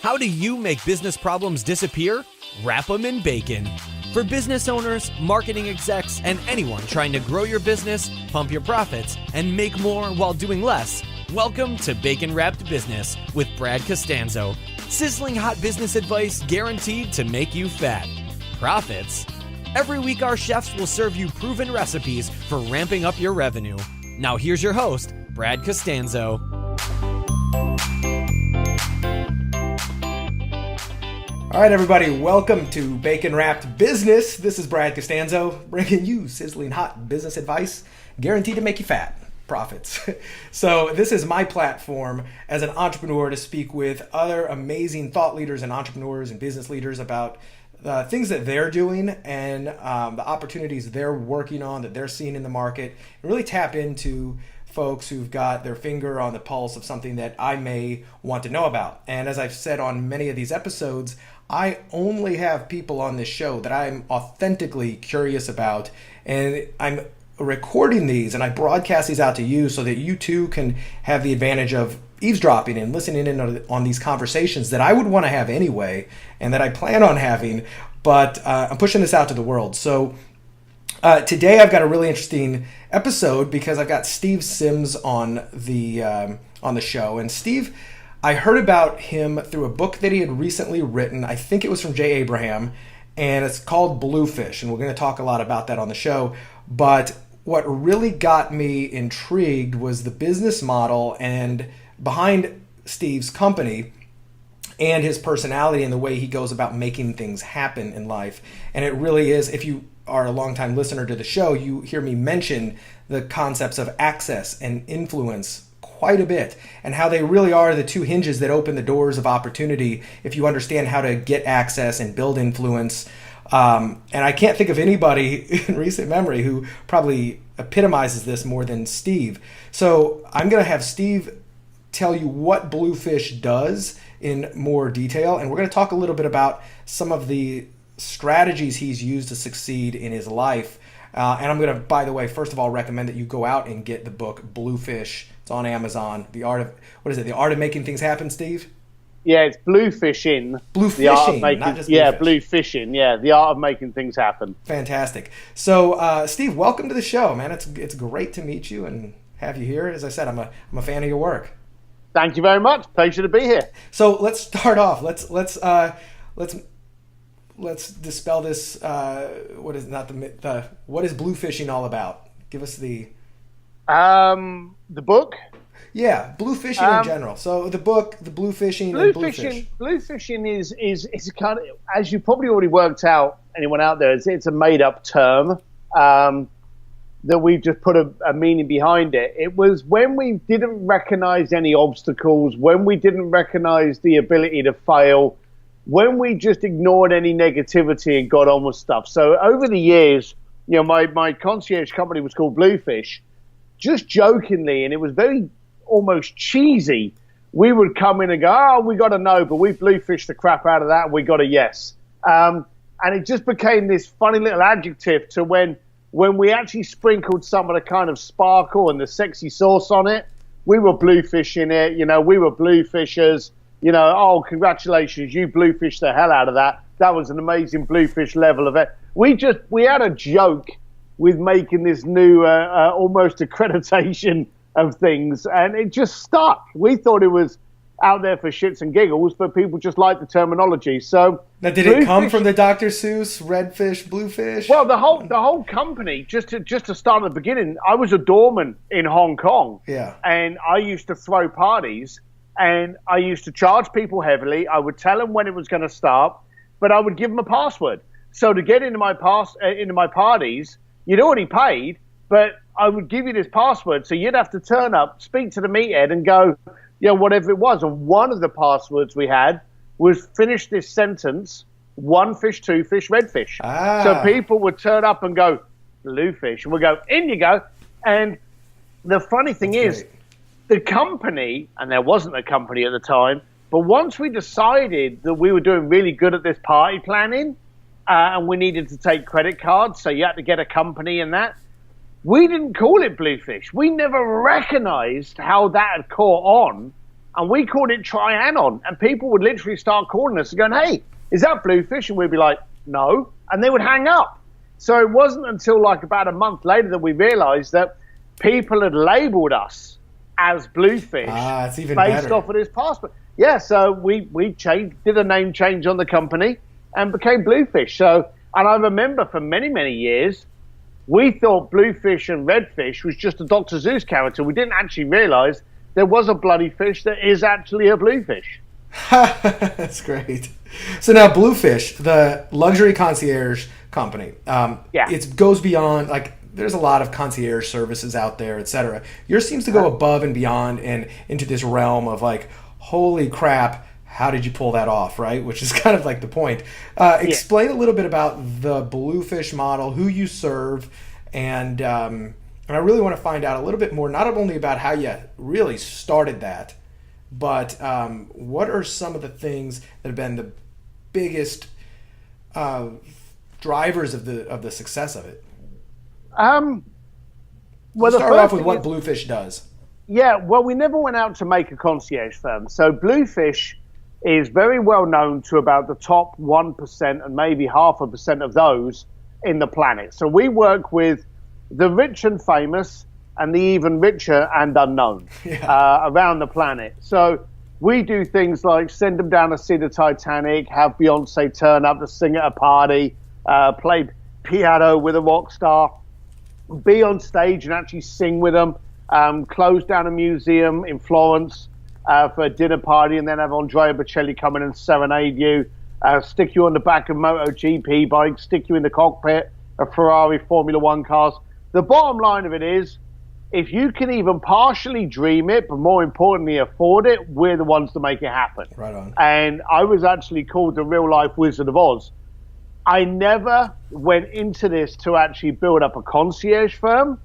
How do you make business problems disappear? Wrap them in bacon. For business owners, marketing execs, and anyone trying to grow your business, pump your profits, and make more while doing less, welcome to Bacon Wrapped Business with Brad Costanzo. Sizzling hot business advice guaranteed to make you fat. Profits? Every week our chefs will serve you proven recipes for ramping up your revenue. Now here's your host, Brad Costanzo. All right, everybody, welcome to Bacon Wrapped Business. This is Brad Costanzo, bringing you sizzling hot business advice, guaranteed to make you fat. Profits. So this is my platform as an entrepreneur to speak with other amazing thought leaders and entrepreneurs and business leaders about things that they're doing and the opportunities they're working on, that they're seeing in the market, and really tap into folks who've got their finger on the pulse of something that I may want to know about. And as I've said on many of these episodes, I only have people on this show that I'm authentically curious about, and I'm recording these and I broadcast these out to you so that you too can have the advantage of eavesdropping and listening in on these conversations that I would want to have anyway and that I plan on having, but I'm pushing this out to the world. So today I've got a really interesting episode because I've got Steve Sims on the show. And Steve, I heard about him through a book that he had recently written. I think it was from Jay Abraham, and it's called Bluefish, and we're going to talk a lot about that on the show. But what really got me intrigued was the business model and behind Steve's company and his personality and the way he goes about making things happen in life. And it really is, if you are a longtime listener to the show, you hear me mention the concepts of access and influence quite a bit, and how they really are the two hinges that open the doors of opportunity if you understand how to get access and build influence. And I can't think of anybody in recent memory who probably epitomizes this more than Steve. So I'm going to have Steve tell you what Bluefish does in more detail, and we're going to talk a little bit about some of the strategies he's used to succeed in his life. And I'm going to, by the way, first of all, recommend that you go out and get the book Bluefish. It's on Amazon. The Art of Making Things Happen, Steve? Yeah, it's Bluefishing. Bluefishing, not just Yeah, Bluefish. Bluefishing. Yeah, the art of making things happen. Fantastic. So, Steve, welcome to the show, man. It's great to meet you and have you here. As I said, I'm a fan of your work. Thank you very much. Pleasure to be here. So let's start off. Let's dispel this. What is Bluefishing all about? Give us the book. Yeah, Bluefishing in general. So the book, the Bluefishing and Bluefish. Bluefishing is kind of, as you probably already worked out, anyone out there, it's a made-up term that we've just put a meaning behind it. It was when we didn't recognize any obstacles, when we didn't recognize the ability to fail, when we just ignored any negativity and got on with stuff. So over the years, my concierge company was called Bluefish. Just jokingly, and it was very almost cheesy, we would come in and go, oh, we got a no, but we bluefished the crap out of that and we got a yes. And it just became this funny little adjective to when we actually sprinkled some of the kind of sparkle and the sexy sauce on it, we were bluefishing it, we were bluefishers, oh, congratulations, you bluefished the hell out of that. That was an amazing bluefish level of it. We had a joke with making this new almost accreditation of things, and it just stuck. We thought it was out there for shits and giggles, but people just liked the terminology. So now, did it come from the Dr. Seuss Redfish, Bluefish? Well, the whole company, just to start at the beginning, I was a doorman in Hong Kong. Yeah. And I used to throw parties, and I used to charge people heavily. I would tell them when it was going to start, but I would give them a password. So to get into my parties, you'd already paid, but I would give you this password, so you'd have to turn up, speak to the meathead, and go, whatever it was. And one of the passwords we had was finish this sentence, 1 fish, 2 fish, redfish. So people would turn up and go, Bluefish, and we'd go, in you go. And the funny thing is, the company, and there wasn't a company at the time, but once we decided that we were doing really good at this party planning, and we needed to take credit cards, so you had to get a company and that, we didn't call it Bluefish. We never recognized how that had caught on and we called it Trianon, and people would literally start calling us and going, hey, is that Bluefish? And we'd be like, no, and they would hang up. So it wasn't until like about a month later that we realized that people had labeled us as Bluefish it's even based better. off of this passport. Yeah, so we did a name change on the company and became Bluefish. So, and I remember for many, many years, we thought Bluefish and Redfish was just a Dr. Seuss character. We didn't actually realize there was a bloody fish that is actually a bluefish. That's great. So now Bluefish, the luxury concierge company, it goes beyond, like, there's a lot of concierge services out there, etc. Yours seems to go above and beyond and into this realm of like, holy crap, how did you pull that off, right? Which is kind of like the point. Explain a little bit about the Bluefish model, who you serve, and I really want to find out a little bit more, not only about how you really started that, but what are some of the things that have been the biggest drivers of the success of it? Well, start off with what Bluefish does. Yeah, well, we never went out to make a concierge firm. So Bluefish is very well known to about the top 1% and maybe 0.5% of those in the planet. So we work with the rich and famous and the even richer and unknown around the planet. So we do things like send them down to see the Titanic, have Beyonce turn up to sing at a party, play piano with a rock star, be on stage and actually sing with them, close down a museum in Florence for a dinner party, and then have Andrea Bocelli come in and serenade you, stick you on the back of MotoGP bikes, stick you in the cockpit of Ferrari Formula One cars. The bottom line of it is, if you can even partially dream it, but more importantly afford it, we're the ones to make it happen. Right on. And I was actually called the real life Wizard of Oz. I never went into this to actually build up a concierge firm.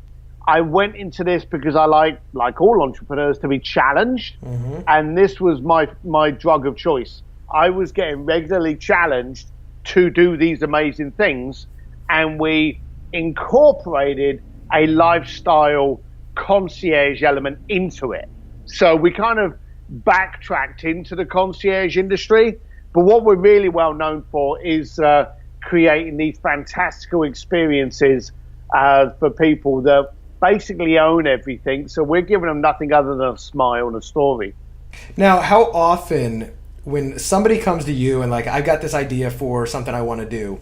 I went into this because I like all entrepreneurs, to be challenged. Mm-hmm. And this was my drug of choice. I was getting regularly challenged to do these amazing things. And we incorporated a lifestyle concierge element into it. So we kind of backtracked into the concierge industry. But what we're really well known for is creating these fantastical experiences for people that basically own everything. So we're giving them nothing other than a smile and a story. Now, how often when somebody comes to you and like, I've got this idea for something I want to do,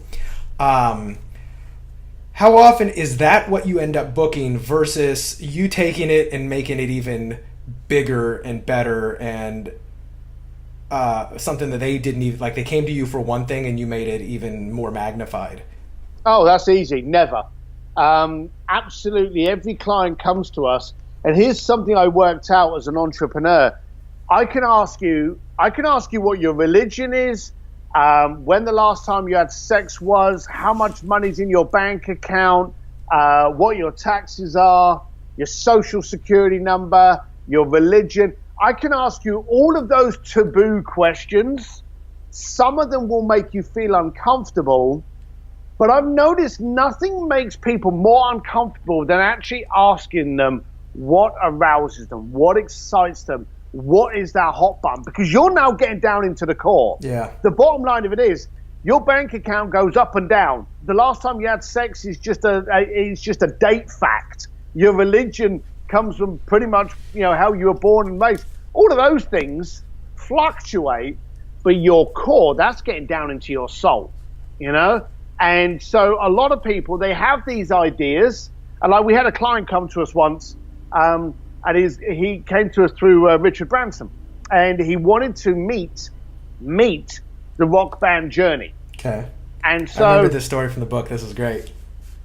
how often is that what you end up booking versus you taking it and making it even bigger and better and something that they didn't even, like they came to you for one thing and you made it even more magnified? Oh, that's easy. Never. Absolutely every client comes to us, and here's something I worked out as an entrepreneur. I can ask you what your religion is, when the last time you had sex was, how much money's in your bank account, what your taxes are, your social security number, your religion. I can ask you all of those taboo questions. Some of them will make you feel uncomfortable, but I've noticed nothing makes people more uncomfortable than actually asking them what arouses them, what excites them, what is that hot button, because you're now getting down into the core. Yeah. The bottom line of it is your bank account goes up and down. The last time you had sex is just a date fact. Your religion comes from pretty much, how you were born and raised. All of those things fluctuate, but your core, that's getting down into your soul, And so a lot of people, they have these ideas. And like we had a client come to us once, and he came to us through Richard Branson, and he wanted to meet the rock band Journey. Okay. And so I remember this story from the book. This is great.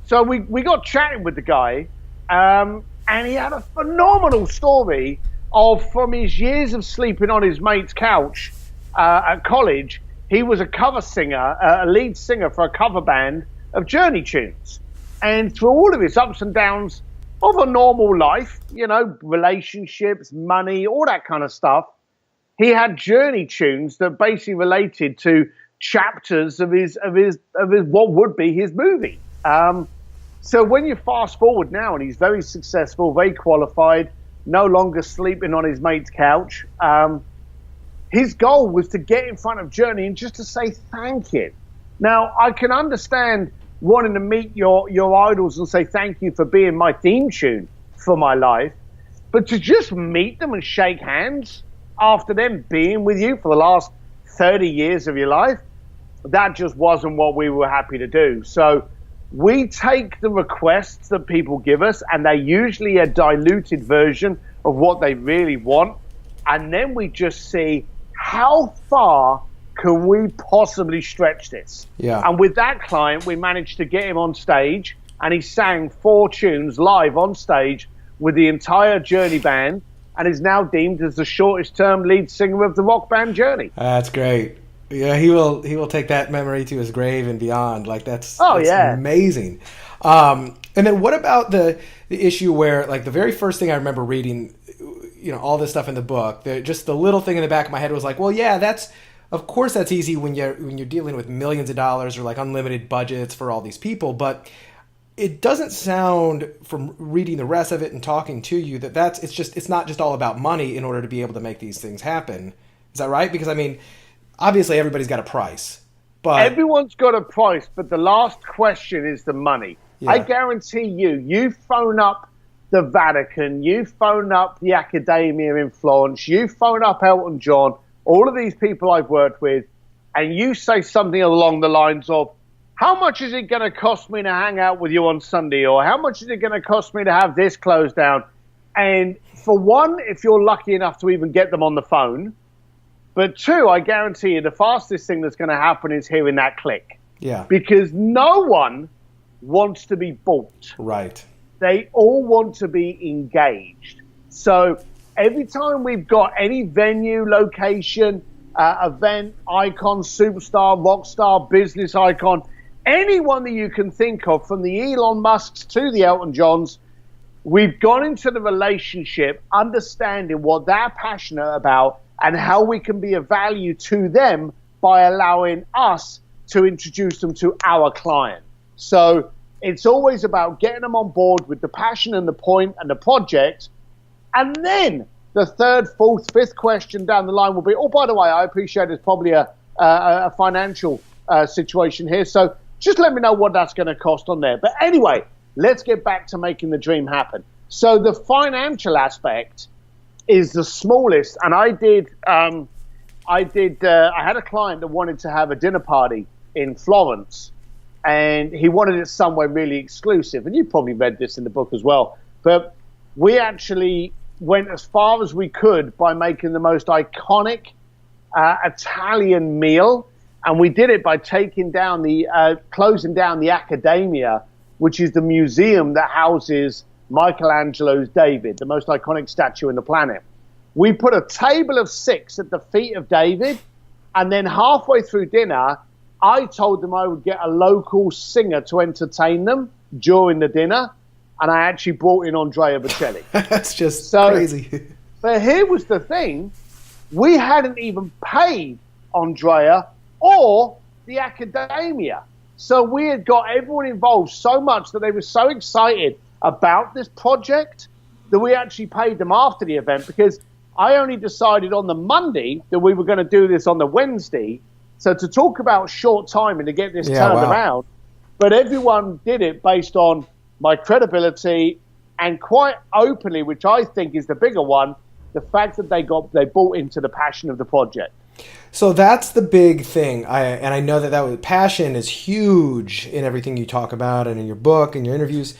So we got chatting with the guy, and he had a phenomenal story of, from his years of sleeping on his mate's couch at college, he was a cover singer, a lead singer for a cover band of Journey tunes. And through all of his ups and downs of a normal life, relationships, money, all that kind of stuff, he had Journey tunes that basically related to chapters of his what would be his movie. So when you fast forward now, and he's very successful, very qualified, no longer sleeping on his mate's couch. His goal was to get in front of Journey and just to say thank you. Now, I can understand wanting to meet your idols and say thank you for being my theme tune for my life, but to just meet them and shake hands after them being with you for the last 30 years of your life, that just wasn't what we were happy to do. So we take the requests that people give us, and they're usually a diluted version of what they really want, and then we just see how far can we possibly stretch this. Yeah. And with that client, we managed to get him on stage, and he sang 4 tunes live on stage with the entire Journey band, and is now deemed as the shortest term lead singer of the rock band Journey. That's great. Yeah, he will take that memory to his grave and beyond. Like that's amazing. And then what about the issue where, like, the very first thing I remember reading, all this stuff in the book, just the little thing in the back of my head was like, well, yeah, of course that's easy when you're dealing with millions of dollars or like unlimited budgets for all these people, but it doesn't sound, from reading the rest of it and talking to you, it's not just all about money in order to be able to make these things happen. Is that right? Because I mean, obviously everybody's got a price, but everyone's got a price, but the last question is the money. Yeah. I guarantee you phone up the Vatican, you phone up the Academia in Florence, you phone up Elton John, all of these people I've worked with, and you say something along the lines of, how much is it going to cost me to hang out with you on Sunday? Or how much is it going to cost me to have this closed down? And for one, if you're lucky enough to even get them on the phone, but 2, I guarantee you the fastest thing that's going to happen is hearing that click. Yeah. Because no one wants to be bought. Right. They all want to be engaged. So every time we've got any venue, location, event, icon, superstar, rock star, business icon, anyone that you can think of, from the Elon Musks to the Elton Johns, we've gone into the relationship understanding what they're passionate about and how we can be of value to them by allowing us to introduce them to our client. So it's always about getting them on board with the passion and the point and the project. And then the 3rd, 4th, 5th question down the line will be, oh, by the way, I appreciate there's probably a financial situation here. So just let me know what that's going to cost on there. But anyway, let's get back to making the dream happen. So the financial aspect is the smallest. And I had a client that wanted to have a dinner party in Florence, and he wanted it somewhere really exclusive. And you probably read this in the book as well. But we actually went as far as we could by making the most iconic Italian meal. And we did it by closing down the Accademia, which is the museum that houses Michelangelo's David, the most iconic statue in the planet. We put a table of 6 at the feet of David, and then halfway through dinner, I told them I would get a local singer to entertain them during the dinner, and I actually brought in Andrea Bocelli. That's just crazy. But here was the thing. We hadn't even paid Andrea or the Accademia. So we had got everyone involved so much that they were so excited about this project that we actually paid them after the event, because I only decided on the Monday that we were going to do this on the Wednesday. So to talk about short time and to get this turned around, but everyone did it based on my credibility and quite openly, which I think is the bigger one, the fact that they bought into the passion of the project. So that's the big thing. I know that passion is huge in everything you talk about and in your book and your interviews.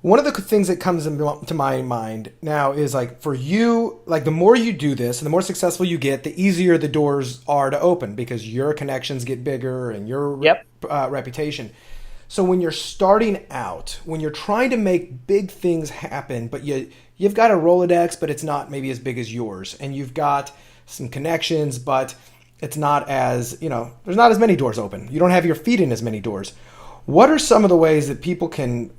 One of the things that comes to my mind now is, like, for you, like, the more you do this and the more successful you get, the easier the doors are to open because your connections get bigger and your reputation. So when you're starting out, when you're trying to make big things happen, but you've got a Rolodex, but it's not maybe as big as yours, and you've got some connections, but it's not as, there's not as many doors open. You don't have your feet in as many doors. What are some of the ways that people can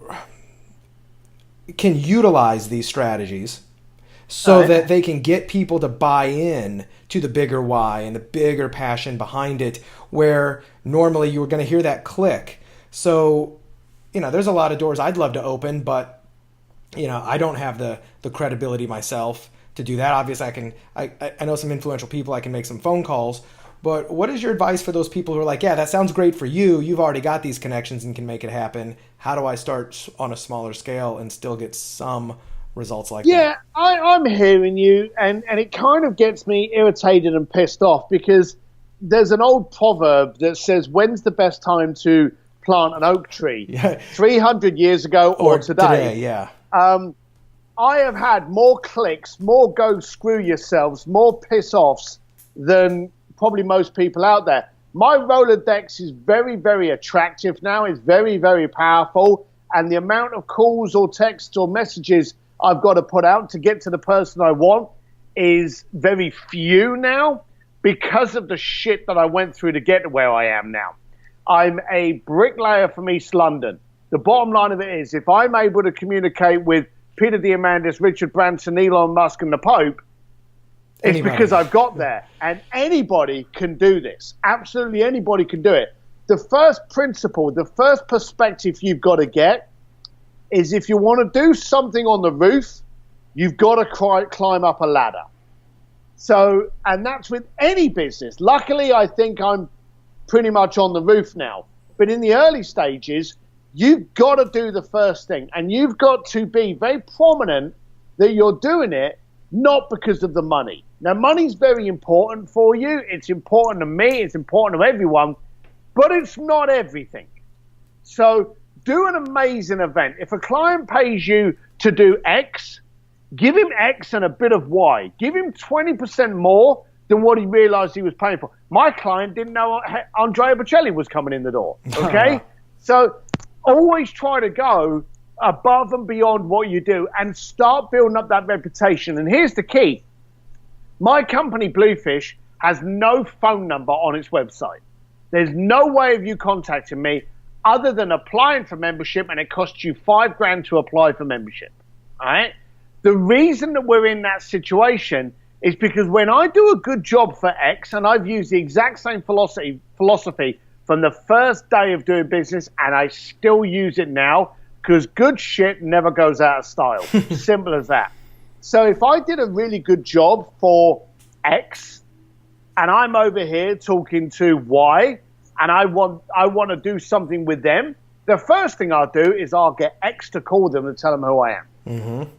utilize these strategies so that they can get people to buy in to the bigger why and the bigger passion behind it, where normally you were going to hear that click? So, there's a lot of doors I'd love to open, but I don't have the credibility myself to do that. Obviously, I know some influential people. I can make some phone calls. But what is your advice for those people who are like, yeah, that sounds great for you. You've already got these connections and can make it happen. How do I start on a smaller scale and still get some results like that? Yeah, I'm hearing you, and it kind of gets me irritated and pissed off because there's an old proverb that says, when's the best time to plant an oak tree? Yeah. 300 years ago or today? Yeah. I have had more clicks, more go screw yourselves, more piss offs than probably most people out there. My Rolodex is very, very attractive now. It's very, very powerful. And the amount of calls or texts or messages I've got to put out to get to the person I want is very few now because of the shit that I went through to get to where I am now. I'm a bricklayer from East London. The bottom line of it is, if I'm able to communicate with Peter Diamandis, Richard Branson, Elon Musk, and the Pope, it's because I've got there. And anybody can do this. Absolutely anybody can do it. The first principle, the first perspective you've got to get is if you want to do something on the roof, you've got to climb up a ladder. So, and that's with any business. Luckily, I think I'm pretty much on the roof now. But in the early stages, you've got to do the first thing. And you've got to be very prominent that you're doing it not because of the money. Now, money's very important for you. It's important to me. It's important to everyone. But it's not everything. So do an amazing event. If a client pays you to do X, give him X and a bit of Y. Give him 20% more than what he realized he was paying for. My client didn't know Andrea Bocelli was coming in the door. Okay? So always try to go above and beyond what you do and start building up that reputation. And here's the key. My company, Bluefish, has no phone number on its website. There's no way of you contacting me other than applying for membership, and it costs you $5,000 to apply for membership. All right? The reason that we're in that situation is because when I do a good job for X, and I've used the exact same philosophy from the first day of doing business, and I still use it now, because good shit never goes out of style. Simple as that. So if I did a really good job for X, and I'm over here talking to Y, and I want to do something with them, the first thing I'll do is I'll get X to call them and tell them who I am. Mm-hmm.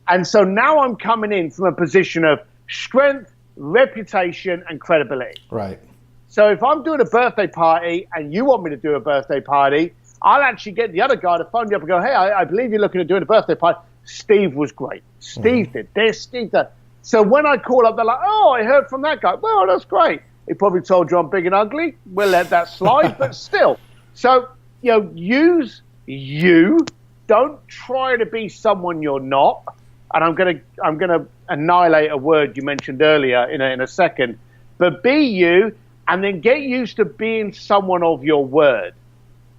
And so now I'm coming in from a position of strength, reputation, and credibility. Right. So if I'm doing a birthday party and you want me to do a birthday party, I'll actually get the other guy to phone you up and go, hey, I believe you're looking at doing a birthday party. Steve was great. Steve did this, Steve did that. So when I call up, they're like, oh, I heard from that guy. Well, that's great. He probably told you I'm big and ugly. We'll let that slide, but still. So, use you. Don't try to be someone you're not. And I'm gonna annihilate a word you mentioned earlier in a second. But be you, and then get used to being someone of your word.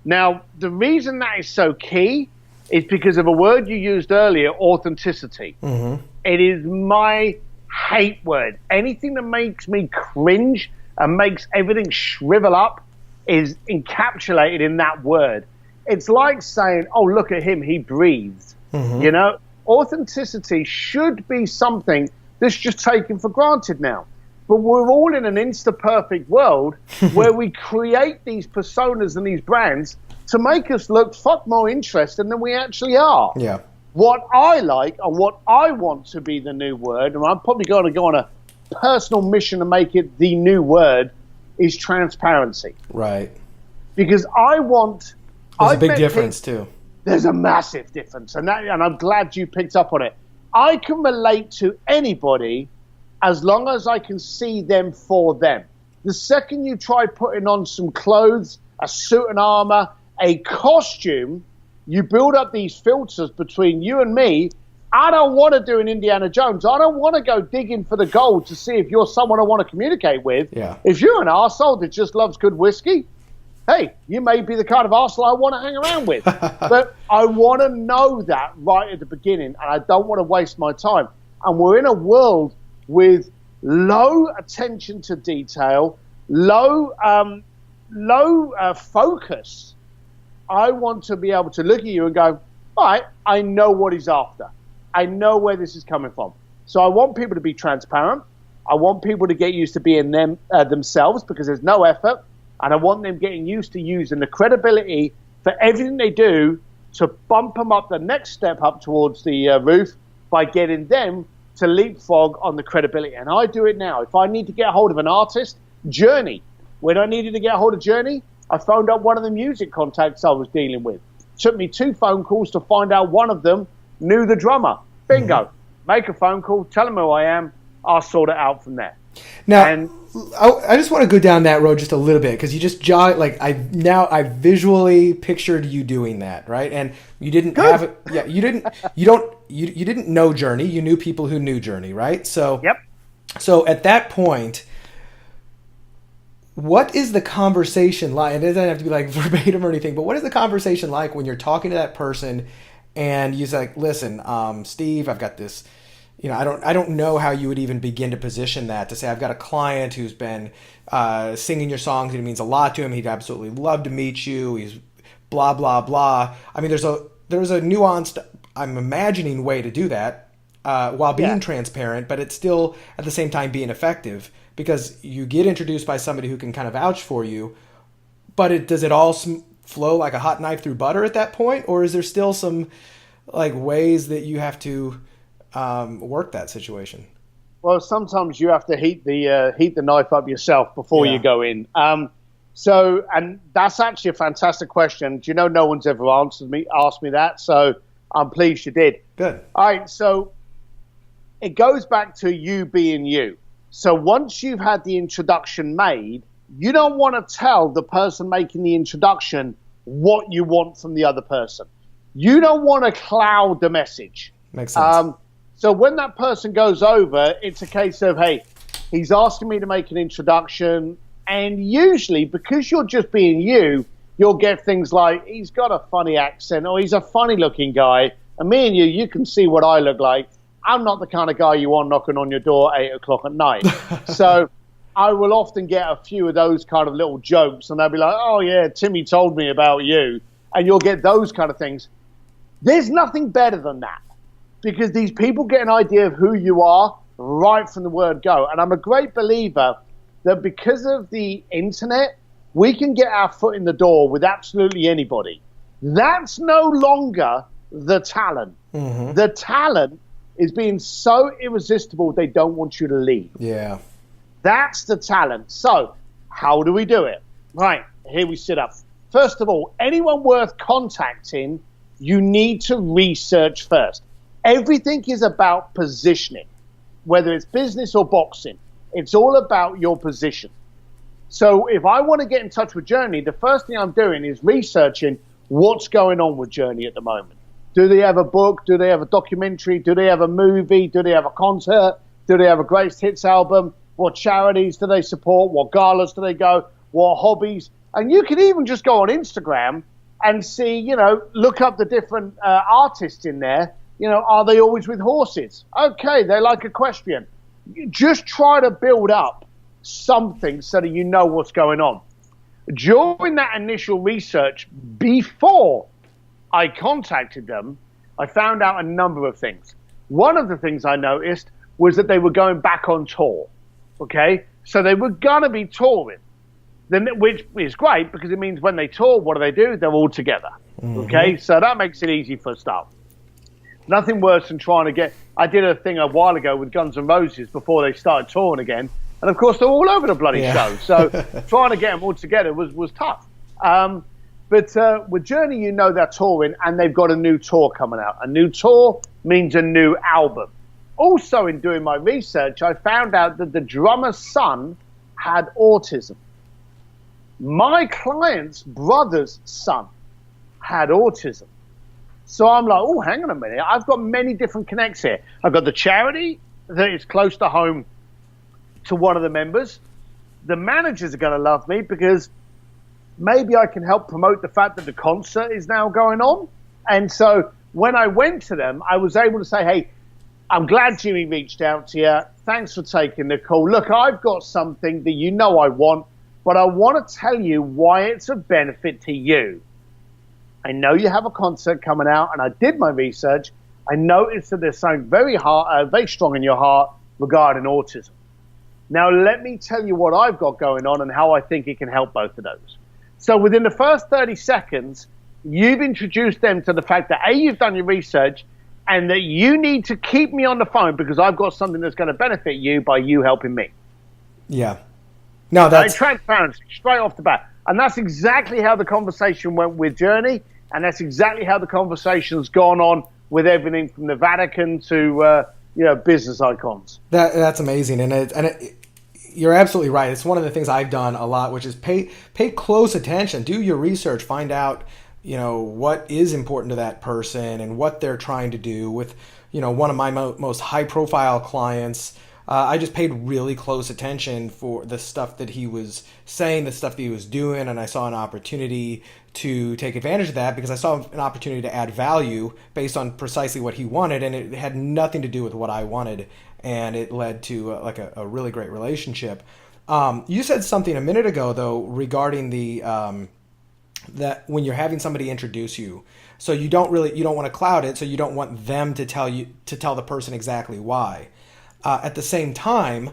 Now, the reason that is so key is because of a word you used earlier, authenticity. Mm-hmm. It is my hate word. Anything that makes me cringe and makes everything shrivel up is encapsulated in that word. It's like saying, oh, look at him, he breathes. Mm-hmm. Authenticity should be something that's just taken for granted now. But we're all in an insta-perfect world where we create these personas and these brands to make us look more interesting than we actually are. Yeah. What I like and what I want to be the new word, and I'm probably going to go on a personal mission to make it the new word, is transparency. Right. Because there's a big difference too. There's a massive difference, and I'm glad you picked up on it. I can relate to anybody as long as I can see them for them. The second you try putting on some clothes, a suit and armor, a costume, you build up these filters between you and me. I don't want to do an Indiana Jones. I don't want to go digging for the gold to see if you're someone I want to communicate with. Yeah. If you're an arsehole that just loves good whiskey, hey, you may be the kind of arsehole I want to hang around with. But I want to know that right at the beginning, and I don't want to waste my time. And we're in a world with low attention to detail, low focus. I want to be able to look at you and go, all right, I know what he's after. I know where this is coming from. So I want people to be transparent. I want people to get used to being themselves because there's no effort. And I want them getting used to using the credibility for everything they do to bump them up the next step up towards the roof by getting them to leapfrog on the credibility. And I do it now. If I need to get a hold of an artist, Journey. When I needed to get a hold of Journey, I phoned up one of the music contacts I was dealing with. Took me 2 phone calls to find out one of them knew the drummer. Bingo. Make a phone call, tell them who I am, I'll sort it out from there. Now, And I just want to go down that road just a little bit because you just I visually pictured you doing that, right? And you didn't have it. Yeah, you didn't know Journey. You knew people who knew Journey, right? So yep. So at that point, what is the conversation like? It doesn't have to be like verbatim or anything, but what is the conversation like when you're talking to that person and you're like, listen, Steve, I've got this. You know, I don't know how you would even begin to position that to say I've got a client who's been singing your songs and it means a lot to him. He'd absolutely love to meet you. He's blah blah blah. I mean, there's a nuanced, I'm imagining, way to do that while being transparent, but it's still at the same time being effective because you get introduced by somebody who can kind of vouch for you. But does it all flow like a hot knife through butter at that point, or is there still some like ways that you have to work that situation? Well, sometimes you have to heat the knife up yourself before you go in. So, and that's actually a fantastic question. Do you know no one's ever asked me that? So I'm pleased you did. Good. All right. So it goes back to you being you. So once you've had the introduction made, you don't want to tell the person making the introduction what you want from the other person. You don't want to cloud the message. Makes sense. So when that person goes over, it's a case of, hey, he's asking me to make an introduction. And usually, because you're just being you, you'll get things like, he's got a funny accent or he's a funny looking guy. And me and you can see what I look like. I'm not the kind of guy you want knocking on your door at 8 o'clock at night. So I will often get a few of those kind of little jokes. And they'll be like, oh, yeah, Timmy told me about you. And you'll get those kind of things. There's nothing better than that. Because these people get an idea of who you are right from the word go. And I'm a great believer that because of the internet, we can get our foot in the door with absolutely anybody. That's no longer the talent. Mm-hmm. The talent is being so irresistible they don't want you to leave. Yeah. That's the talent. So how do we do it? Right, here we sit up. First of all, anyone worth contacting, you need to research first. Everything is about positioning, whether it's business or boxing. It's all about your position. So if I want to get in touch with Journey, the first thing I'm doing is researching what's going on with Journey at the moment. Do they have a book? Do they have a documentary? Do they have a movie? Do they have a concert? Do they have a greatest hits album? What charities do they support? What galas do they go? What hobbies? And you can even just go on Instagram and see, look up the different artists in there. Are they always with horses? Okay, they like equestrian. You just try to build up something so that you know what's going on. During that initial research, before I contacted them, I found out a number of things. One of the things I noticed was that they were going back on tour. Okay, so they were going to be touring, which is great because it means when they tour, what do? They're all together. Mm-hmm. Okay, so that makes it easy for a start. Nothing worse than trying to get... I did a thing a while ago with Guns N' Roses before they started touring again. And, of course, they're all over the bloody show. So trying to get them all together was tough. But with Journey, they're touring and they've got a new tour coming out. A new tour means a new album. Also, in doing my research, I found out that the drummer's son had autism. My client's brother's son had autism. So I'm like, oh, hang on a minute. I've got many different connects here. I've got the charity that is close to home to one of the members. The managers are going to love me because maybe I can help promote the fact that the concert is now going on. And so when I went to them, I was able to say, hey, I'm glad Jimmy reached out to you. Thanks for taking the call. Look, I've got something that I want, but I want to tell you why it's a benefit to you. I know you have a concert coming out, and I did my research. I noticed that there's something very strong in your heart regarding autism. Now, let me tell you what I've got going on and how I think it can help both of those. So within the first 30 seconds, you've introduced them to the fact that, A, you've done your research, and that you need to keep me on the phone because I've got something that's going to benefit you by you helping me. Yeah. No, that's transparency straight off the bat. And that's exactly how the conversation went with Journey, and that's exactly how the conversation's gone on with everything from the Vatican to business icons. That's amazing, and you're absolutely right. It's one of the things I've done a lot, which is pay close attention, do your research, find out what is important to that person and what they're trying to do. With one of my most high profile clients, I just paid really close attention for the stuff that he was saying, the stuff that he was doing, and I saw an opportunity to take advantage of that because I saw an opportunity to add value based on precisely what he wanted, and it had nothing to do with what I wanted, and it led to a really great relationship. You said something a minute ago though regarding that when you're having somebody introduce you, so you don't want to cloud it, so you don't want them to tell the person exactly why. At the same time,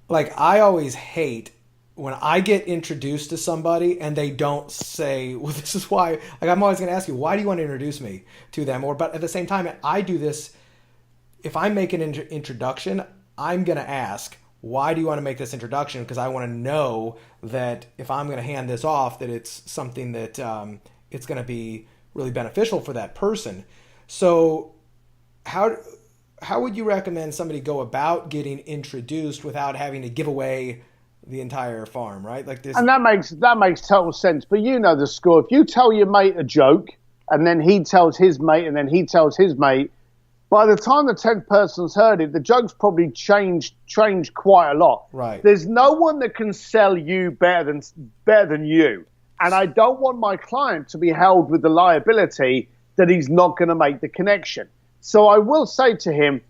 like, I always hate when I get introduced to somebody and they don't say, well, this is why. Like, I'm always going to ask you, why do you want to introduce me to them? But at the same time, I do this. If I make an introduction, I'm going to ask, why do you want to make this introduction? Because I want to know that if I'm going to hand this off, that it's something that it's going to be really beneficial for that person. So how would you recommend somebody go about getting introduced without having to give away the entire farm, right? Like this. And that makes total sense. But you know the score. If you tell your mate a joke, and then he tells his mate, and then he tells his mate, by the time the 10th person's heard it, the joke's probably changed quite a lot. Right. There's no one that can sell you better than you. And I don't want my client to be held with the liability that he's not going to make the connection. So I will say to him,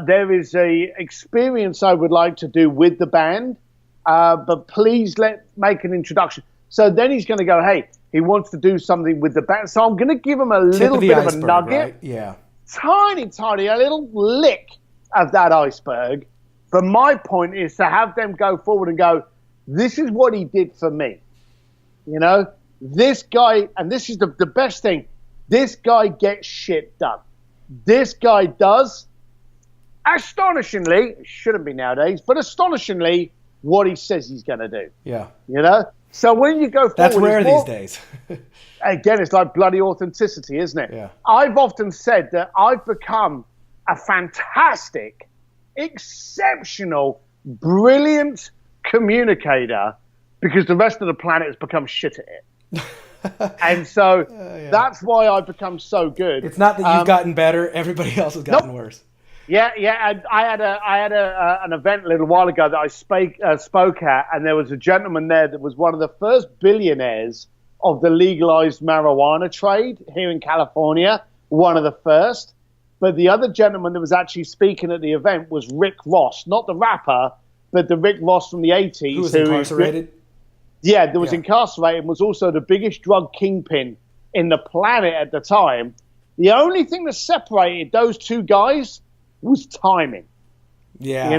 there is a experience I would like to do with the band, but please make an introduction. So then he's going to go, hey, he wants to do something with the band. So I'm going to give him a little bit of a nugget. Right? Yeah. Tiny, a little lick of that iceberg. But my point is to have them go forward and go, this is what he did for me. This guy, and this is the best thing, this guy gets shit done. This guy does, astonishingly, it shouldn't be nowadays, but astonishingly, what he says he's going to do. Yeah. So when you go forward, that's rare these days. Again, it's like bloody authenticity, isn't it? Yeah. I've often said that I've become a fantastic, exceptional, brilliant communicator because the rest of the planet has become shit at it. And so that's why I've become so good. It's not that you've gotten better; everybody else has gotten worse. Yeah. I had an event a little while ago that I spoke at, and there was a gentleman there that was one of the first billionaires of the legalized marijuana trade here in California, one of the first. But the other gentleman that was actually speaking at the event was Rick Ross, not the rapper, but the Rick Ross from the 80s. Who was incarcerated? That was incarcerated and was also the biggest drug kingpin in the planet at the time. The only thing that separated those two guys was timing. Yeah.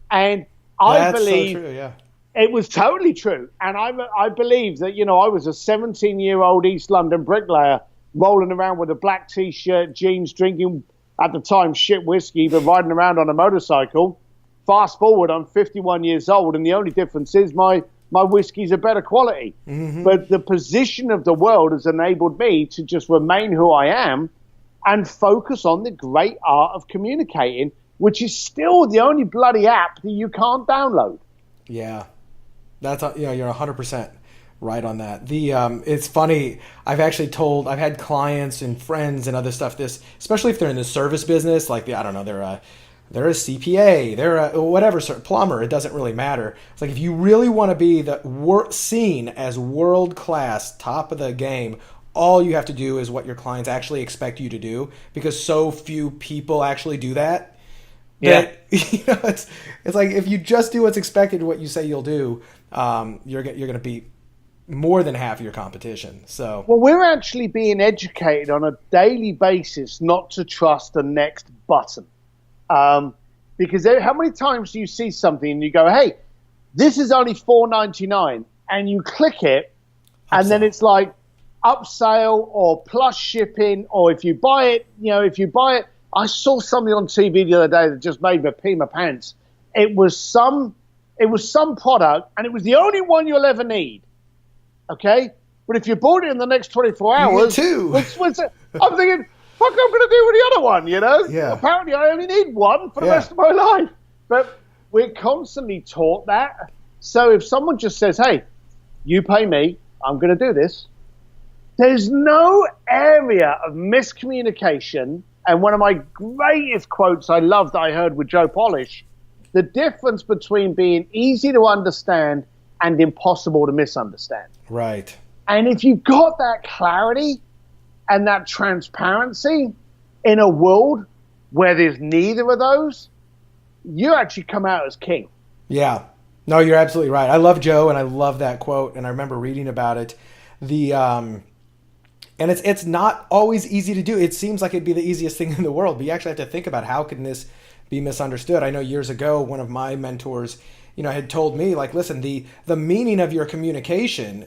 And I believe so true, yeah. It was totally true. And I believe that, I was a 17-year-old East London bricklayer rolling around with a black T-shirt, jeans, drinking, at the time, shit whiskey, but riding around on a motorcycle. Fast forward, I'm 51 years old, and the only difference is my whiskey's a better quality. Mm-hmm. But the position of the world has enabled me to just remain who I am and focus on the great art of communicating, which is still the only bloody app that you can't download. Yeah. That's you're 100% right on that. It's funny. I've had clients and friends and other stuff. This, especially if they're in the service business, like they're a CPA, they're a whatever plumber. It doesn't really matter. It's like if you really want to be seen as world class, top of the game, all you have to do is what your clients actually expect you to do, because so few people actually do that. Yeah. It's like if you just do what's expected, what you say you'll do, you're going to be more than half your competition. So, well, we're actually being educated on a daily basis not to trust the next button. Because how many times do you see something and you go, hey, this is only $4.99, and you click it, and then it's like upsell or plus shipping, or if you buy it, I saw something on TV the other day that just made me pee my pants. It was some product, and it was the only one you'll ever need. Okay, but if you bought it in the next 24 hours, I'm thinking, fuck, I'm going to do with the other one, Yeah. Apparently, I only need one for the rest of my life. But we're constantly taught that. So if someone just says, hey, you pay me, I'm going to do this, there's no area of miscommunication. And one of my greatest quotes I love that I heard with Joe Polish, the difference between being easy to understand and impossible to misunderstand. right. And if you've got that clarity and that transparency in a world where there's neither of those, you actually come out as king. Yeah. No, you're absolutely right. I love Joe, and I love that quote, and I remember reading about it. And it's not always easy to do. It seems like it'd be the easiest thing in the world, but you actually have to think about how can this be misunderstood. I know years ago, one of my mentors, had told me, like, listen, the meaning of your communication,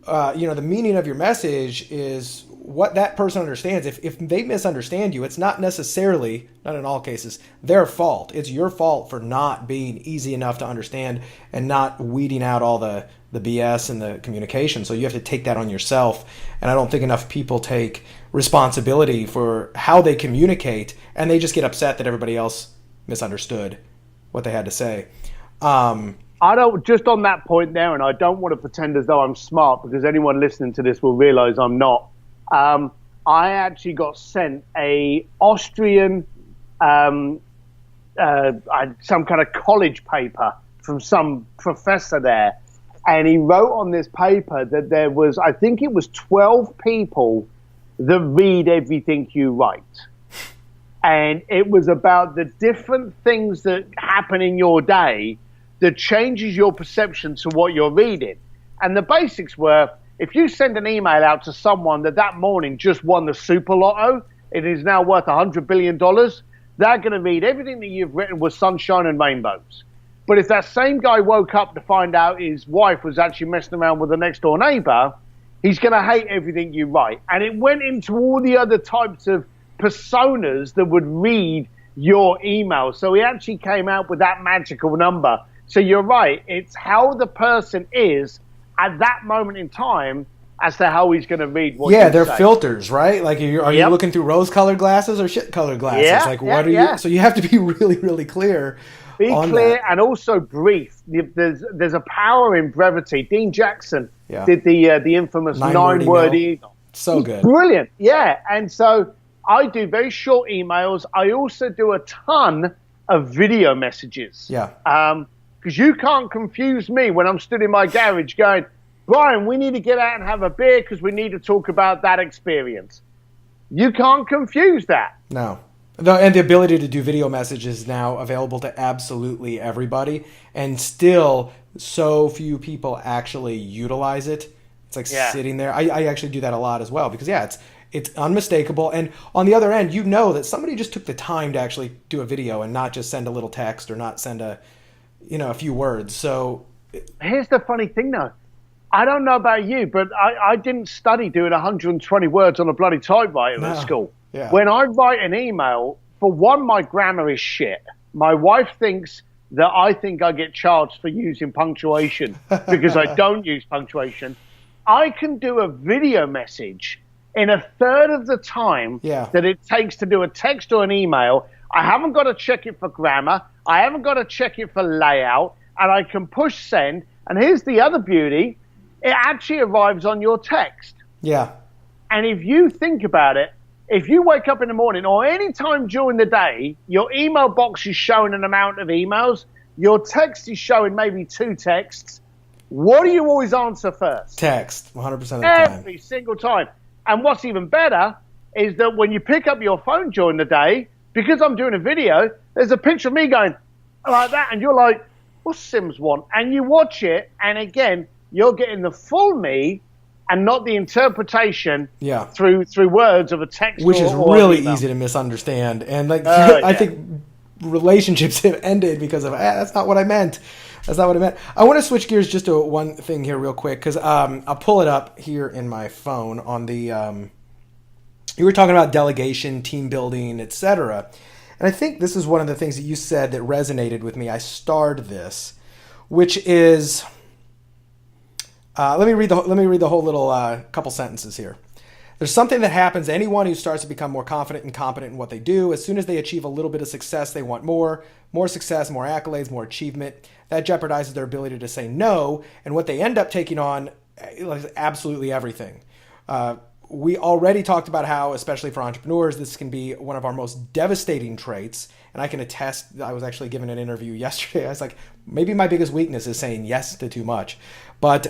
the meaning of your message is what that person understands. If they misunderstand you, it's not necessarily, not in all cases, their fault. It's your fault for not being easy enough to understand and not weeding out all the BS in the communication. So you have to take that on yourself. And I don't think enough people take responsibility for how they communicate, and they just get upset that everybody else misunderstood what they had to say. I don't, just on that point there, and I don't want to pretend as though I'm smart, because anyone listening to this will realize I'm not. I actually got sent a Austrian, some kind of college paper from some professor there. And he wrote on this paper that there was, I think it was 12 people that read everything you write. And it was about the different things that happen in your day that changes your perception to what you're reading. And the basics were, if you send an email out to someone that morning just won the Super Lotto, it is now worth $100 billion, they're going to read everything that you've written was sunshine and rainbows. But if that same guy woke up to find out his wife was actually messing around with the next door neighbor, he's going to hate everything you write. And it went into all the other types of personas that would read your email. So he actually came out with that magical number. So you're right. It's how the person is at that moment in time as to how he's going to read what you say. Yeah, they're filters, right? Like, are you looking through rose-colored glasses or shit-colored glasses? Yeah, like, what are you? So you have to be really, really clear. Be clear and also brief. There's a power in brevity. Dean Jackson did the infamous nine-word email. So good. Brilliant. Yeah. And so I do very short emails. I also do a ton of video messages. Yeah. Because you can't confuse me when I'm stood in my garage going, Brian, we need to get out and have a beer because we need to talk about that experience. You can't confuse that. No. And the ability to do video messages now available to absolutely everybody, and still so few people actually utilize it. It's like sitting there. I actually do that a lot as well because, it's unmistakable. And on the other end, that somebody just took the time to actually do a video and not just send a little text or not send a few words. So here's the funny thing, though. I don't know about you, but I didn't study doing 120 words on a bloody typewriter at school. Yeah. When I write an email, for one, my grammar is shit. My wife thinks that I think I get charged for using punctuation because I don't use punctuation. I can do a video message in a third of the time that it takes to do a text or an email. I haven't got to check it for grammar. I haven't got to check it for layout. And I can push send. And here's the other beauty. It actually arrives on your text. Yeah. And if you think about it, if you wake up in the morning or any time during the day, your email box is showing an amount of emails, your text is showing maybe 2 texts, what do you always answer first? Text, 100% of the time. Every single time. And what's even better is that when you pick up your phone during the day, because I'm doing a video, there's a picture of me going like that, and you're like, what's Sims want? And you watch it, and again, you're getting the full me and not the interpretation Yeah. through words of a text, which is or really email. easy to misunderstand. And like I think relationships have ended because of that's not what I meant. That's not what I meant. I want to switch gears just to one thing here real quick because I'll pull it up here in my phone on the. You were talking about delegation, team building, etc. And I think this is one of the things that you said that resonated with me. I starred this, which is. Let me read the whole little couple sentences here. There's something that happens to anyone who starts to become more confident and competent in what they do. As soon as they achieve a little bit of success, they want more success, more accolades, more achievement. That jeopardizes their ability to say no, and what they end up taking on is absolutely everything. We already talked about how, especially for entrepreneurs, this can be one of our most devastating traits. And I can attest, I was actually given an interview yesterday. I was like, maybe my biggest weakness is saying yes to too much. But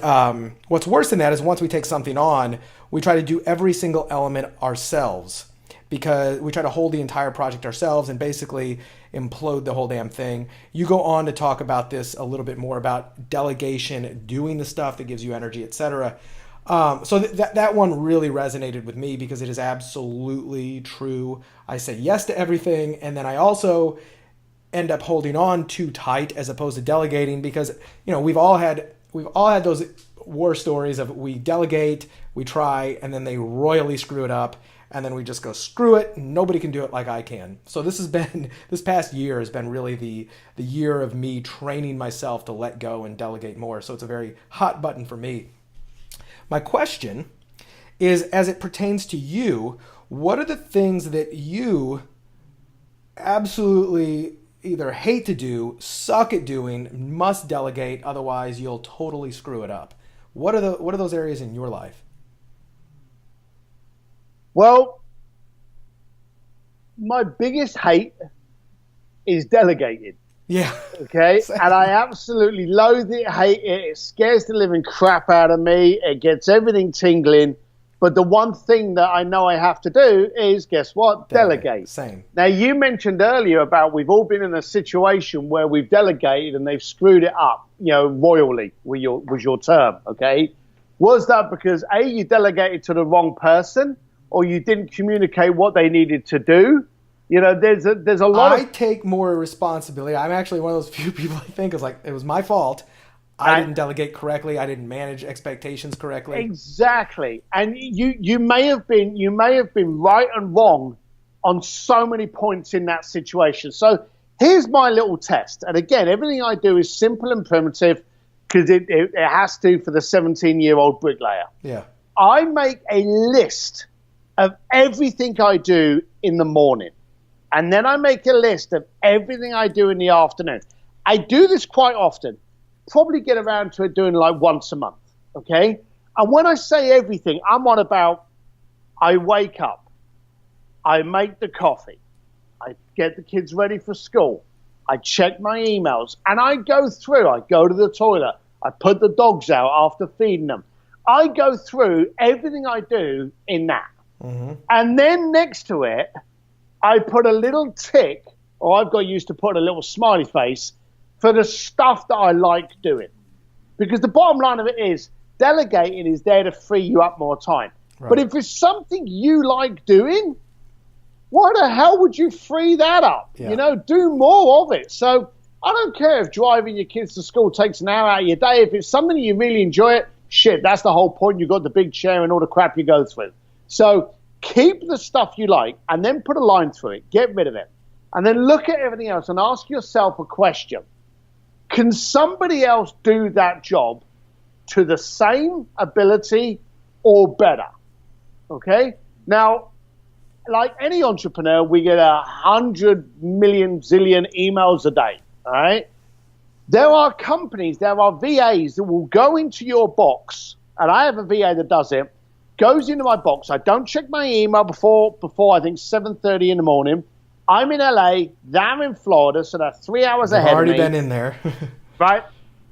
what's worse than that is once we take something on, we try to do every single element ourselves because we try to hold the entire project ourselves and basically implode the whole damn thing. You go on to talk about this a little bit more about delegation, doing the stuff that gives you energy, etc. So that one really resonated with me because it is absolutely true. I say yes to everything, and then I also end up holding on too tight as opposed to delegating because we've all had those war stories of we delegate, we try, and then they royally screw it up, and then we just go screw it. Nobody can do it like I can. So this past year has been really the year of me training myself to let go and delegate more. So it's a very hot button for me. My question is, as it pertains to you, what are the things that you absolutely either hate to do, suck at doing, must delegate, otherwise you'll totally screw it up? What are those areas in your life? Well, my biggest hate is delegating. Yeah. Okay. And I absolutely loathe it, hate it. It scares the living crap out of me. It gets everything tingling. But the one thing that I know I have to do is, guess what? Delegate. Same. Now, you mentioned earlier about we've all been in a situation where we've delegated and they've screwed it up, royally was your term. Okay. Was that because A, you delegated to the wrong person, or you didn't communicate what they needed to do? There's a lot I take more responsibility. I'm actually one of those few people I think is like, it was my fault. I didn't delegate correctly. I didn't manage expectations correctly. Exactly. And you may have been right and wrong on so many points in that situation. So here's my little test. And again, everything I do is simple and primitive because it has to for the 17-year-old bricklayer. Yeah. I make a list of everything I do in the morning. And then I make a list of everything I do in the afternoon. I do this quite often. Probably get around to it doing like once a month, okay? And when I say everything, I'm on about I wake up, I make the coffee, I get the kids ready for school, I check my emails, and I go through. I go to the toilet, I put the dogs out after feeding them. I go through everything I do in that. Mm-hmm. And then next to it, I put a little tick, or I've got used to putting a little smiley face for the stuff that I like doing. Because the bottom line of it is, delegating is there to free you up more time. Right. But if it's something you like doing, why the hell would you free that up? Yeah. Do more of it. So I don't care if driving your kids to school takes an hour out of your day. If it's something you really enjoy it, shit, that's the whole point. You've got the big chair and all the crap you go through. So keep the stuff you like and then put a line through it. Get rid of it. And then look at everything else and ask yourself a question. Can somebody else do that job to the same ability or better? Okay? Now, like any entrepreneur, we get 100 million zillion emails a day. All right? There are companies, there are VAs that will go into your box, and I have a VA that does it, goes into my box. I don't check my email before I think 7:30 in the morning. I'm in LA, they're in Florida, so they're 3 hours ahead of me. I've already been in there. Right?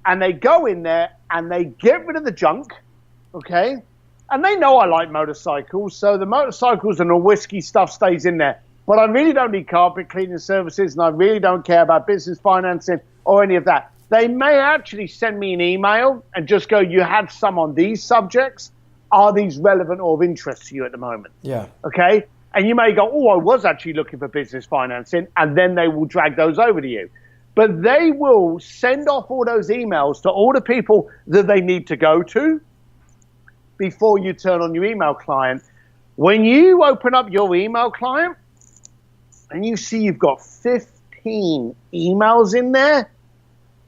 And they go in there and they get rid of the junk, okay? And they know I like motorcycles, so the motorcycles and the whiskey stuff stays in there. But I really don't need carpet cleaning services, and I really don't care about business financing or any of that. They may actually send me an email and just go, you had some on these subjects. Are these relevant or of interest to you at the moment? Yeah. Okay. And you may go, oh, I was actually looking for business financing. And then they will drag those over to you. But they will send off all those emails to all the people that they need to go to before you turn on your email client. When you open up your email client and you see you've got 15 emails in there,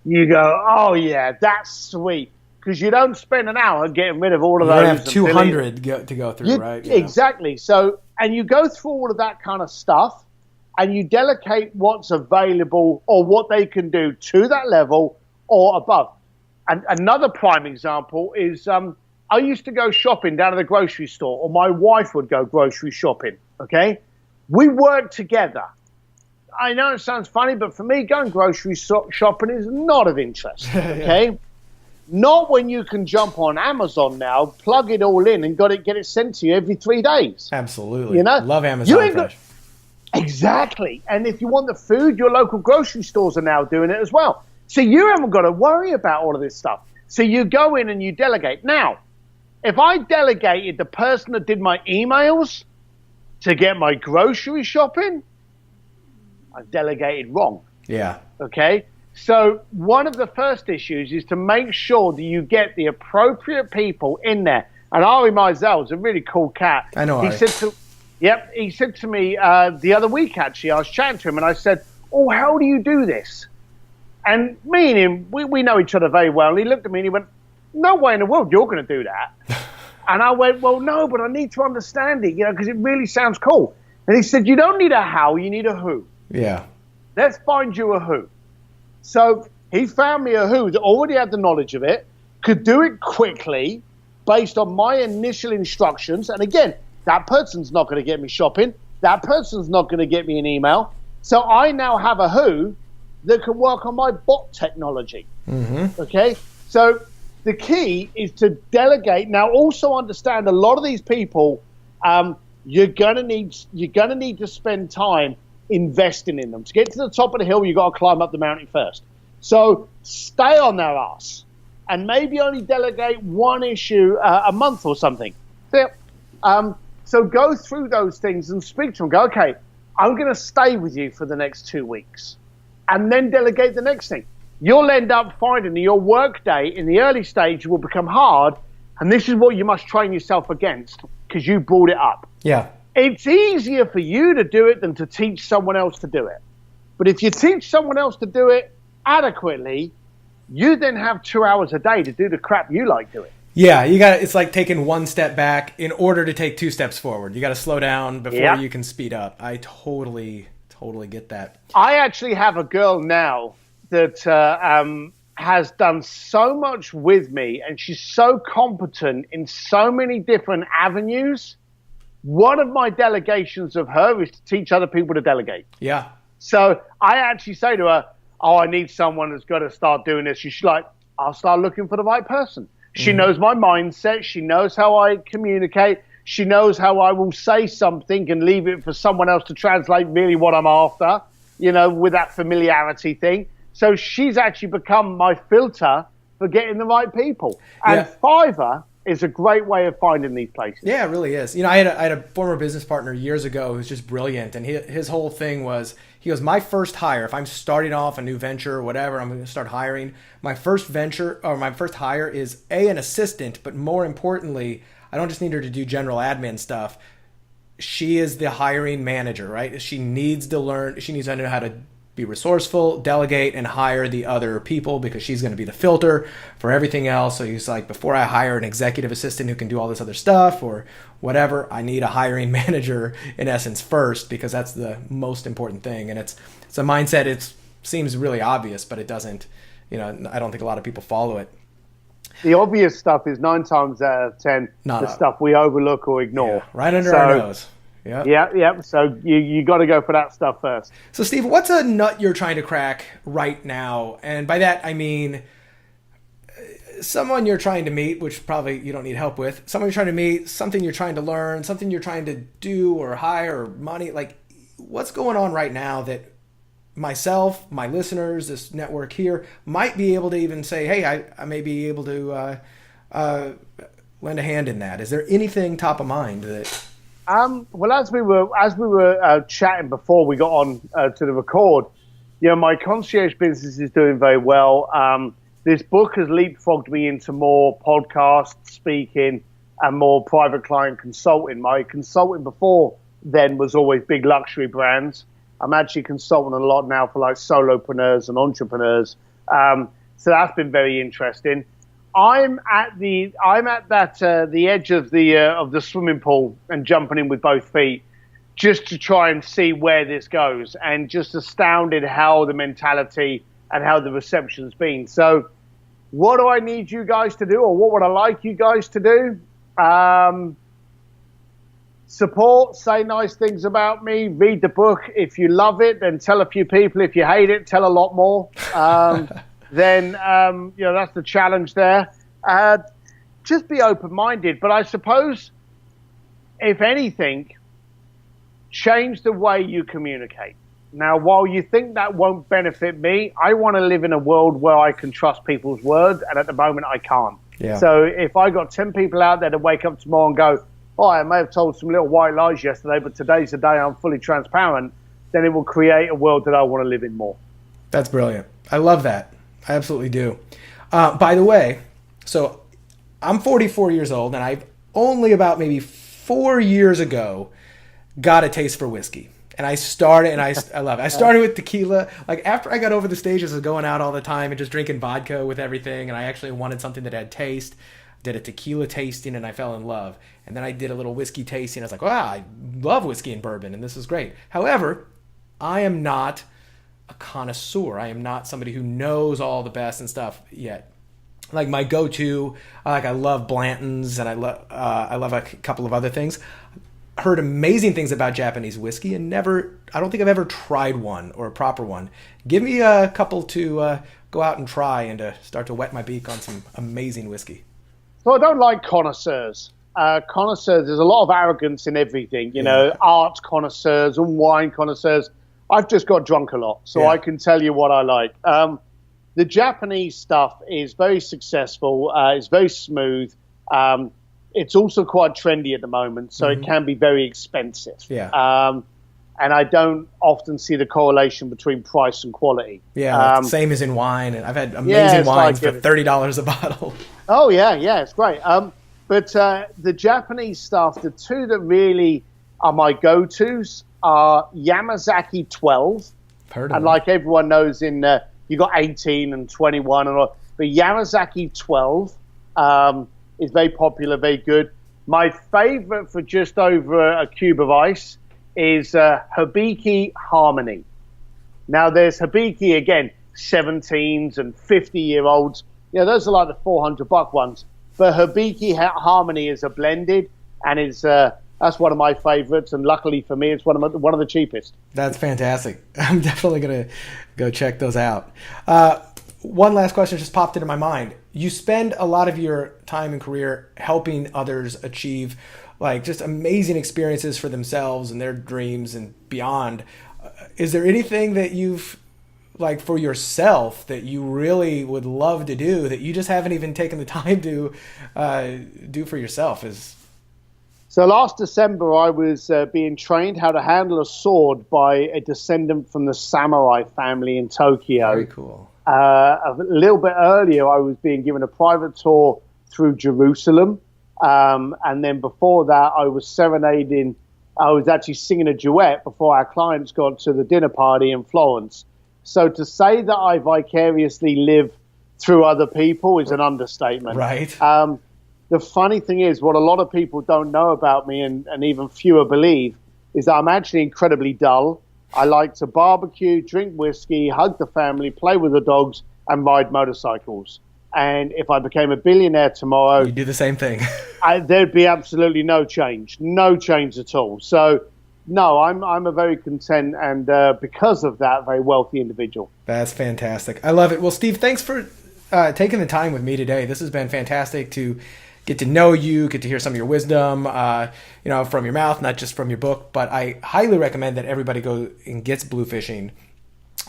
you go, oh, yeah, that's sweet. Because you don't spend an hour getting rid of all of those. You have 200 to go through, right? Yeah. Exactly. So, and you go through all of that kind of stuff and you delegate what's available or what they can do to that level or above. And another prime example is I used to go shopping down at the grocery store, or my wife would go grocery shopping, okay? We worked together. I know it sounds funny, but for me, going grocery shopping is not of interest, okay? Yeah. Not when you can jump on Amazon now, plug it all in, and get it sent to you every 3 days. Absolutely. You know? Love Amazon Fresh. Exactly. And if you want the food, your local grocery stores are now doing it as well. So you haven't got to worry about all of this stuff. So you go in and you delegate. Now, if I delegated the person that did my emails to get my grocery shopping, I've delegated wrong. Yeah. Okay? So one of the first issues is to make sure that you get the appropriate people in there. And Ari Meisel's a really cool cat. I know Ari. He said to me the other week, actually, I was chatting to him and I said, oh, how do you do this? And me and him, we know each other very well. And he looked at me and he went, no way in the world you're going to do that. And I went, well, no, but I need to understand it, because it really sounds cool. And he said, you don't need a how, you need a who. Yeah. Let's find you a who. So he found me a who that already had the knowledge of it, could do it quickly based on my initial instructions. And again, that person's not going to get me shopping. That person's not going to get me an email. So I now have a who that can work on my bot technology. Mm-hmm. Okay? So the key is to delegate. Now, also understand a lot of these people, you're gonna need to spend time investing in them. To get to the top of the hill, you've got to climb up the mountain first. So stay on their ass and maybe only delegate one issue a month or something. So go through those things and speak to them. Go, okay, I'm going to stay with you for the next 2 weeks, and then delegate the next thing. You'll end up finding that your work day in the early stage will become hard, and this is what you must train yourself against because you brought it up. Yeah. It's easier for you to do it than to teach someone else to do it. But if you teach someone else to do it adequately, you then have 2 hours a day to do the crap you like doing. Yeah, it's like taking one step back in order to take 2 steps forward. You got to slow down before you can speed up. I totally get that. I actually have a girl now that has done so much with me, and she's so competent in so many different avenues. One of my delegations of her is to teach other people to delegate. Yeah. So I actually say to her, oh, I need someone that's got to start doing this. She's like, I'll start looking for the right person. She knows my mindset. She knows how I communicate. She knows how I will say something and leave it for someone else to translate really what I'm after, with that familiarity thing. So she's actually become my filter for getting the right people. And Fiverr is a great way of finding these places. Yeah, it really is. I had a former business partner years ago who's just brilliant. And his whole thing was, he goes, my first hire, if I'm starting off a new venture or whatever, I'm going to start hiring. My first venture or my first hire is an assistant, but more importantly, I don't just need her to do general admin stuff. She is the hiring manager, right? She needs to learn. She needs to know how to be resourceful, delegate, and hire the other people because she's going to be the filter for everything else. So he's like, before I hire an executive assistant who can do all this other stuff or whatever, I need a hiring manager in essence first because that's the most important thing. And it's a mindset. It seems really obvious, but it doesn't. I don't think a lot of people follow it. The obvious stuff is 9 times out of 10 stuff we overlook or ignore. Yeah, right under our nose. Yeah. So you got to go for that stuff first. So Steve, what's a nut you're trying to crack right now? And by that, I mean someone you're trying to meet, which probably you don't need help with. Someone you're trying to meet, something you're trying to learn, something you're trying to do or hire or money. Like, what's going on right now that myself, my listeners, this network here might be able to even say, hey, I may be able to lend a hand in that. Is there anything top of mind that? Well, as we were chatting before we got on to the record, my concierge business is doing very well. This book has leapfrogged me into more podcast speaking and more private client consulting. My consulting before then was always big luxury brands. I'm actually consulting a lot now for like solopreneurs and entrepreneurs. So that's been very interesting. I'm at the edge of the swimming pool and jumping in with both feet, just to try and see where this goes, and just astounded how the mentality and how the reception's been. So, what do I need you guys to do, or what would I like you guys to do? Support, say nice things about me, read the book. If you love it, then tell a few people. If you hate it, tell a lot more. Then that's the challenge there. Just be open-minded. But I suppose, if anything, change the way you communicate. Now, while you think that won't benefit me, I want to live in a world where I can trust people's words, and at the moment I can't. Yeah. So if I got 10 people out there to wake up tomorrow and go, oh, I may have told some little white lies yesterday, but today's the day I'm fully transparent, then it will create a world that I want to live in more. That's brilliant. I love that. I absolutely do. By the way, so I'm 44 years old, and I've only about maybe 4 years ago got a taste for whiskey. And I started, and I love it. I started with tequila. Like, after I got over the stages of going out all the time and just drinking vodka with everything, and I actually wanted something that had taste, did a tequila tasting, and I fell in love. And then I did a little whiskey tasting. I was like, wow, I love whiskey and bourbon, and this is great. However, I am not a connoisseur. I am not somebody who knows all the best and stuff yet. Like, my go-to, I love Blanton's, and I love a couple of other things. Heard amazing things about Japanese whiskey, and I don't think I've ever tried one, or a proper one. Give me a couple to go out and try, and to start to wet my beak on some amazing whiskey. So I don't like connoisseurs. Connoisseurs, there's a lot of arrogance in everything, art connoisseurs and wine connoisseurs. I've just got drunk a lot, so I can tell you what I like. The Japanese stuff is very successful. It's very smooth. It's also quite trendy at the moment, so it can be very expensive. Yeah. And I don't often see the correlation between price and quality. Yeah, same as in wine. And I've had amazing wines for $30 a bottle. Oh, yeah, it's great. But the Japanese stuff, the two that really are my go-tos are Yamazaki 12. Heard of and them. like everyone knows, you got 18 and 21 and all. But Yamazaki 12 is very popular, very good. My favorite for just over a cube of ice is Hibiki Harmony. Now, there's Hibiki, again, 17s and 50-year-olds. Those are like the $400 ones. But Hibiki Harmony is a blended, and that's one of my favorites. And luckily for me, it's one of the cheapest. That's fantastic. I'm definitely going to go check those out. One last question just popped into my mind. You spend a lot of your time and career helping others achieve just amazing experiences for themselves and their dreams and beyond. Is there anything that you've for yourself that you really would love to do that you just haven't even taken the time to do for yourself? So last December, I was being trained how to handle a sword by a descendant from the samurai family in Tokyo. Very cool. A little bit earlier, I was being given a private tour through Jerusalem. And then before that, I was actually singing a duet before our clients got to the dinner party in Florence. So to say that I vicariously live through other people is an understatement. Right. The funny thing is, what a lot of people don't know about me, and even fewer believe, is that I'm actually incredibly dull. I like to barbecue, drink whiskey, hug the family, play with the dogs, and ride motorcycles. And if I became a billionaire tomorrow, you do the same thing. There'd be absolutely no change at all. So, no, I'm a very content and because of that, very wealthy individual. That's fantastic. I love it. Well, Steve, thanks for taking the time with me today. This has been fantastic to get to know you, get to hear some of your wisdom, from your mouth, not just from your book. But I highly recommend that everybody go and gets Bluefishing.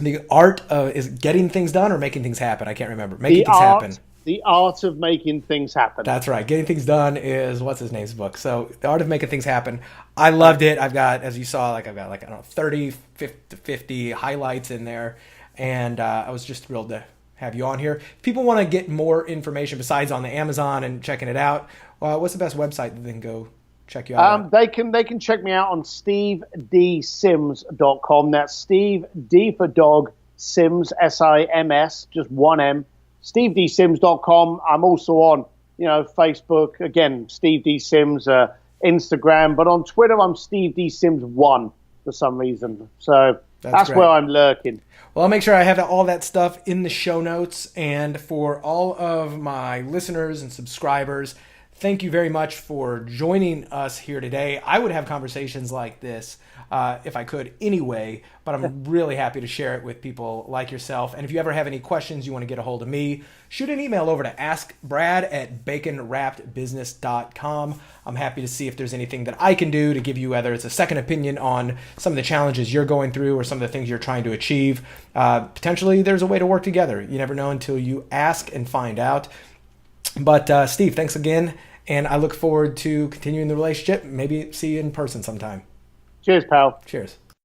The art is getting things done or making things happen. I can't remember. Making The things art, happen. the art of making things happen. That's right. Getting things done is what's his name's book. So the art of making things happen. I loved it. I've got, as you saw, I've got I don't know, 30 50 highlights in there, and I was just thrilled to have you on here. If people want to get more information besides on the Amazon and checking it out, what's the best website that they can go check you out? They can check me out on stevedsims.com. That's Steve D for dog, Sims, SIMS, just one M. stevedsims.com. I'm also on, Facebook, again, Steve D Sims, Instagram, but on Twitter I'm Steve D Sims 1 for some reason. So that's where I'm lurking. Well, I'll make sure I have all that stuff in the show notes. And for all of my listeners and subscribers, thank you very much for joining us here today. I would have conversations like this if I could anyway, but I'm really happy to share it with people like yourself. And if you ever have any questions, you want to get a hold of me, shoot an email over to askbrad@baconwrappedbusiness.com. I'm happy to see if there's anything that I can do to give you, whether it's a second opinion on some of the challenges you're going through or some of the things you're trying to achieve. Potentially there's a way to work together. You never know until you ask and find out. But Steve, thanks again. And I look forward to continuing the relationship. Maybe see you in person sometime. Cheers, pal. Cheers.